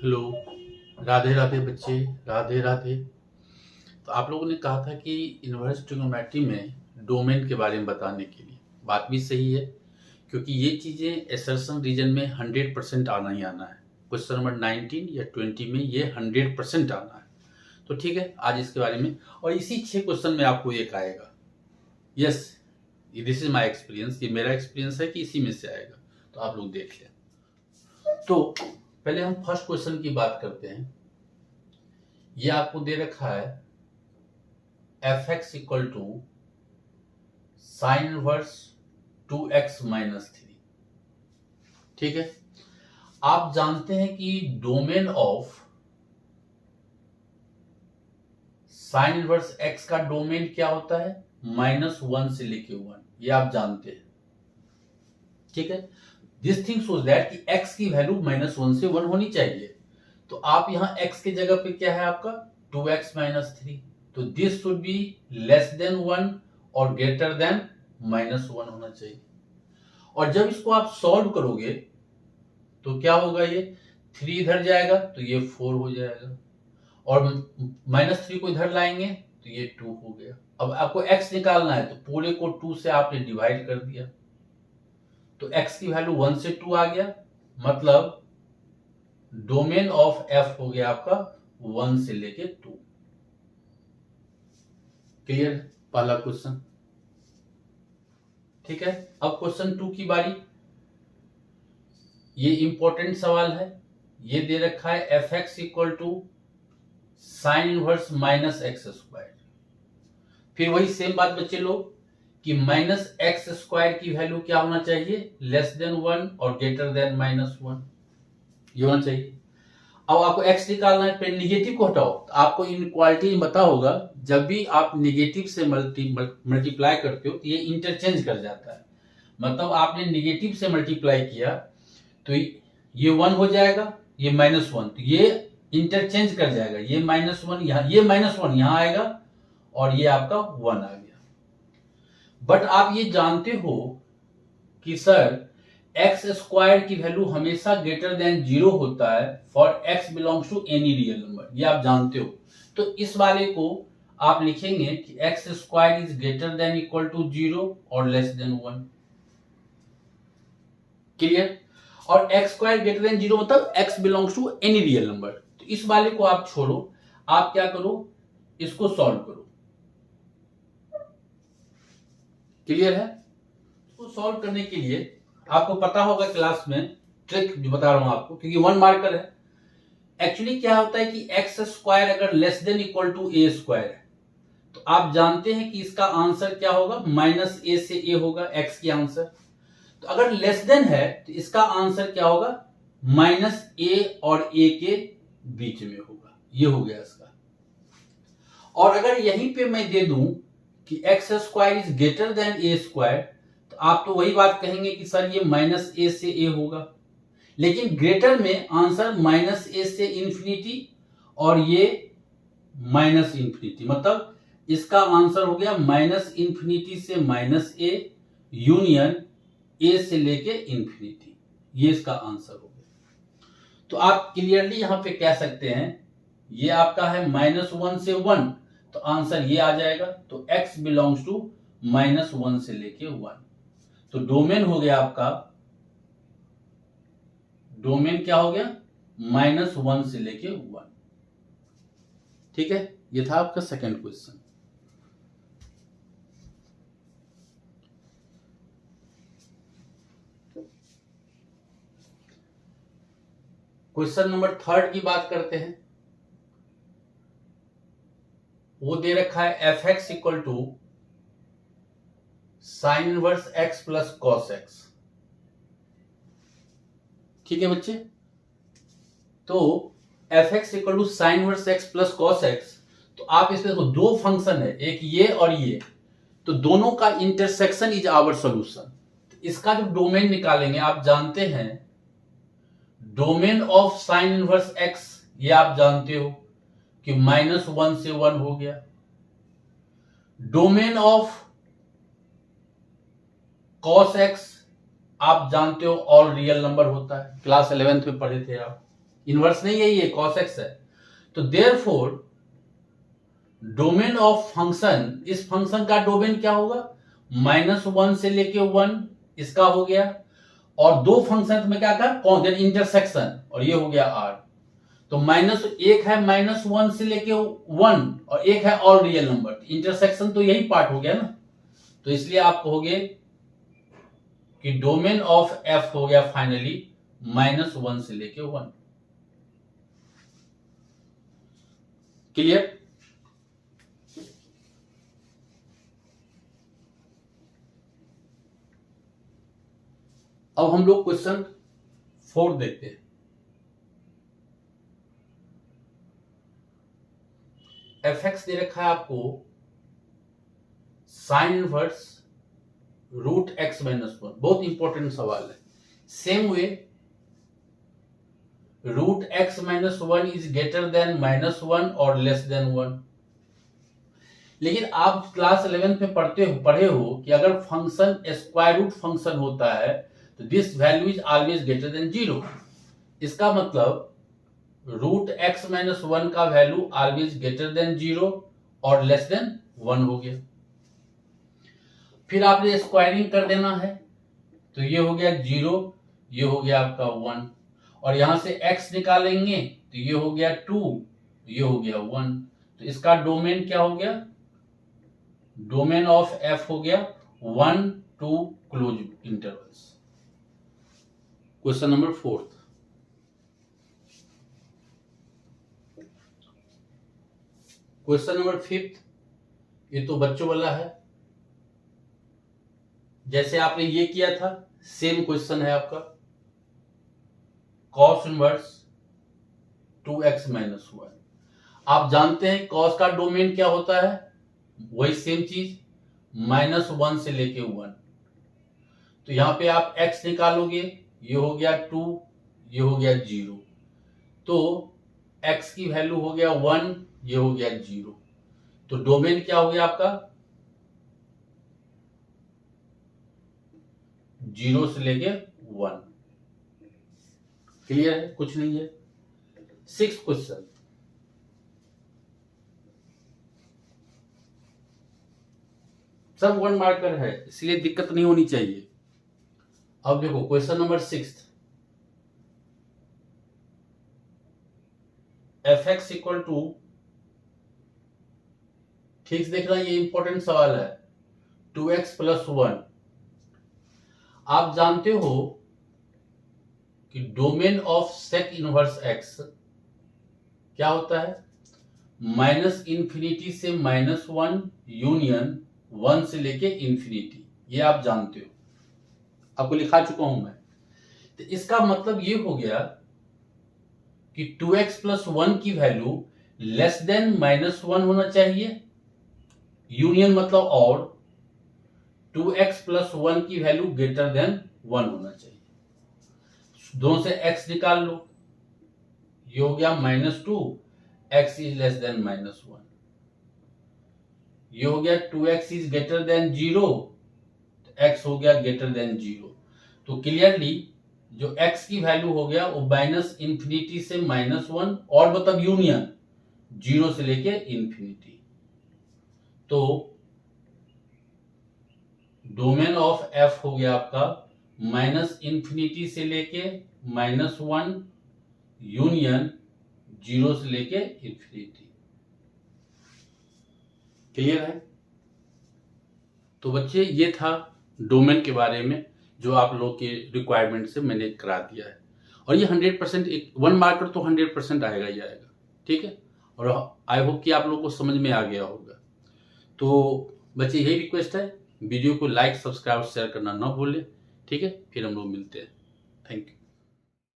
Hello, Radhe Radhe बच्चे, राधे राधे। तो आप लोगों ने कहा था कि इनवर्स ट्रिग्नोमेट्री में डोमेन के बारे में बताने के लिए। बात भी सही है, क्योंकि ये चीज़ें एसर्शन रीजन में 100% आना ही आना है। क्वेश्चन नंबर 19 या 20 में ये 100% आना है। तो ठीक है, आज इसके बारे में, और इसी 6 क्वेश्चन में आपको एक आएगा। Yes, this is my experience, ये मेरा एक्सपीरियंस है कि इसी में से आएगा। तो आप लोग देख लें। तो पहले हम फर्स्ट क्वेश्चन की बात करते हैं। ये आपको दे रखा है f x equal to sine inverse 2x minus 3। ठीक है, आप जानते हैं कि domain of sine inverse x का डोमेन क्या होता है, -1 से लेके 1। ये आप जानते हैं। ठीक है, दिस थिंग सोज दैट कि x की वैल्यू -1 से 1 होनी चाहिए। तो आप यहां x की जगह पे क्या है आपका 2x माइनस 3। तो this should be less than 1 और ग्रेटर देन -1 होना चाहिए। और जब इसको आप सॉल्व करोगे तो क्या होगा, ये 3 इधर जाएगा तो ये 4 हो जाएगा, और -3 को इधर लाएंगे तो ये 2 हो गया। अब आपको x निकालना है तो पूरे को 2 से आपने डिवाइड कर दिया, तो x की वैल्यू 1 से 2 आ गया। मतलब डोमेन ऑफ f हो गया आपका 1 से लेके 2। क्लियर, पहला क्वेश्चन। ठीक है, अब क्वेश्चन 2 की बारी। ये इंपॉर्टेंट सवाल है। ये दे रखा है f x equal to sine inverse minus x square. फिर वही सेम बात बच्चे लोग कि माइनस एक्स स्क्वायर की वैल्यू क्या होना चाहिए, लेस देन 1 और ग्रेटर देन -1, ये होना चाहिए। अब आपको x निकालना है, फिर निगेटिव को हटाओ। तो आपको इनइक्वालिटी में पता होगा, जब भी आप निगेटिव से मल्टीप्लाई करते हो तो ये इंटरचेंज कर जाता है। मतलब आपने निगेटिव से मल्टीप्लाई किया तो ये 1 हो जाएगा, ये -1, तो ये इंटरचेंज कर जाएगा। ये -1 यहाँ, ये -1 यहाँ आएगा, और ये आपका 1 आ गया। बट आप ये जानते हो कि सर एक्स स्क्वायर की वैल्यू हमेशा ग्रेटर देन 0 होता है for x belongs to any real number, ये आप जानते हो। तो इस वाले को आप लिखेंगे कि x square is greater than equal to 0 और लेस देन 1। क्लियर, और x स्क्वायर ग्रेटर देन 0 मतलब x belongs to any real number. तो इस वाले को आप छोड़ो, आप क्या करो, इसको सॉल्व करो। क्लियर है, इसको सॉल्व करने के लिए आपको पता होगा क्लास में ट्रिक जो बता रहा हूं आपको, क्योंकि 1 मार्कर है। एक्चुअली क्या होता है कि एक्स स्क्वायर अगर less than equal to a square है तो आप जानते हैं कि इसका आंसर क्या होगा, -a से a होगा एक्स की आंसर। तो अगर लेस देन है तो इसका आंसर क्या होगा, -a और a के बीच में होगा। ये हो गया इसका। और अगर यहीं पे मैं दे दूं कि x square is greater then A square, तो आप तो वही बात कहेंगे कि सर ये -a से a होगा। लेकिन ग्रेटर में आंसर -a से इंफिनिटी और ये -इंफिनिटी, मतलब इसका आंसर हो गया -इंफिनिटी से -a यूनियन a से लेके इंफिनिटी। ये इसका आंसर हो गया। तो आप क्लियरली यहां पे कह सकते हैं ये आपका है -1 से 1, तो आंसर ये आ जाएगा। तो x बिलोंग्स टू -1 से लेके 1। तो डोमेन हो गया आपका, डोमेन क्या हो गया, -1 से लेके 1। ठीक है, ये था आपका सेकंड क्वेश्चन। क्वेश्चन नंबर 3 की बात करते हैं। वो दे रखा है f x equal to sine inverse x plus cos x. ठीक है बच्चे, तो f x equal to sine inverse x plus cos x. तो आप इसमें तो दो फंक्शन है, एक ये और ये, तो दोनों का इंटरसेक्शन इज आवर सोल्यूशन। इसका जो डोमेन निकालेंगे, आप जानते हैं domain of sine inverse x, ये आप जानते हो कि -1 से 1 हो गया। डोमेन ऑफ cos x आप जानते हो ऑल रियल नंबर होता है, क्लास 11th में पढ़े थे आप। इनवर्स नहीं है, ये कॉस एक्स है। तो देयरफॉर डोमेन ऑफ फंक्शन, इस फंक्शन का डोमेन क्या होगा, -1 से लेके 1 इसका हो गया, और दो फंक्शन में क्या था, इंटरसेक्शन, और ये हो गया r। तो माइनस एक है -1 से लेके 1 और एक है ऑल रियल नंबर, इंटरसेक्शन तो यही पार्ट हो गया ना। तो इसलिए आप कहोगे कि डोमेन ऑफ f हो गया फाइनली -1 से लेके 1। क्लियर? अब हम लोग क्वेश्चन 4 देखते हैं। fx दे रखा है आपको साइन इनवर्स √x-1, बहुत इंपॉर्टेंट सवाल है। Same way √x-1 is greater then -1 और लेस देन 1। लेकिन आप क्लास 11 में पढ़े हो कि अगर फंक्शन स्क्वायर रूट फंक्शन होता है तो this value is always greater than 0। इसका मतलब √x-1 का वैल्यू ऑलवेज ग्रेटर देन 0 और लेस देन 1 हो गया। फिर आपने स्क्वायरिंग कर देना है, तो ये हो गया 0, ये हो गया आपका 1, और यहां से x निकालेंगे तो ये हो गया 2, ये हो गया 1। तो इसका डोमेन क्या हो गया, डोमेन ऑफ f हो गया 1 to close intervals. Question number 4। Question number 5, ये तो बच्चों वाला है। जैसे आपने ये किया था सेम क्वेश्चन है आपका, cos इनवर्स 2x-1। आप जानते हैं cos का डोमेन क्या होता है, वही सेम चीज -1 से लेके 1। तो यहां पे आप x निकालोगे, ये हो गया 2, ये हो गया 0। तो x की वैल्यू हो गया 1, ये हो गया 0। तो डोमेन क्या हो गया आपका 0 से लेके 1। क्लियर है, कुछ नहीं है। 6th क्वेश्चन, सब 1 मार्कर है इसलिए दिक्कत नहीं होनी चाहिए। अब देखो question number 6, fx equal to, ठीक से देखना ये इंपॉर्टेंट सवाल है, 2x+1। आप जानते हो कि domain of sec inverse x क्या होता है, -∞ से -1 यूनियन 1 से लेके इंफिनिटी, ये आप जानते हो, आपको लिखा चुका हूं मैं। तो इसका मतलब ये हो गया कि 2x+1 की वैल्यू लेस देन -1 होना चाहिए, यूनियन मतलब और 2x+1 की वैल्यू ग्रेटर देन 1 होना चाहिए। दोनों से x निकाल लो, ये हो गया -2, x इज लेस देन -1। ये हो गया 2x is greater than 0, x हो गया ग्रेटर देन 0। तो क्लियरली जो x की वैल्यू हो गया वो -∞ से -1 और मतलब यूनियन 0 से लेके इंफिनिटी। तो डोमेन ऑफ f हो गया आपका -∞ से लेके -1 यूनियन 0 से लेके इंफिनिटी। क्लियर है? तो बच्चे ये था डोमेन के बारे में जो आप लोग के रिक्वायरमेंट से मैंने करा दिया है, और ये 100% 1 मार्कर तो 100% आएगा ही आएगा। ठीक है, और आई होप कि आप लोगों को समझ में आ गया होगा। तो बच्चे यही रिक्वेस्ट है, वीडियो को लाइक सब्सक्राइब शेयर करना ना भूलें। ठीक है, फिर हम लोग मिलते हैं। Thank you.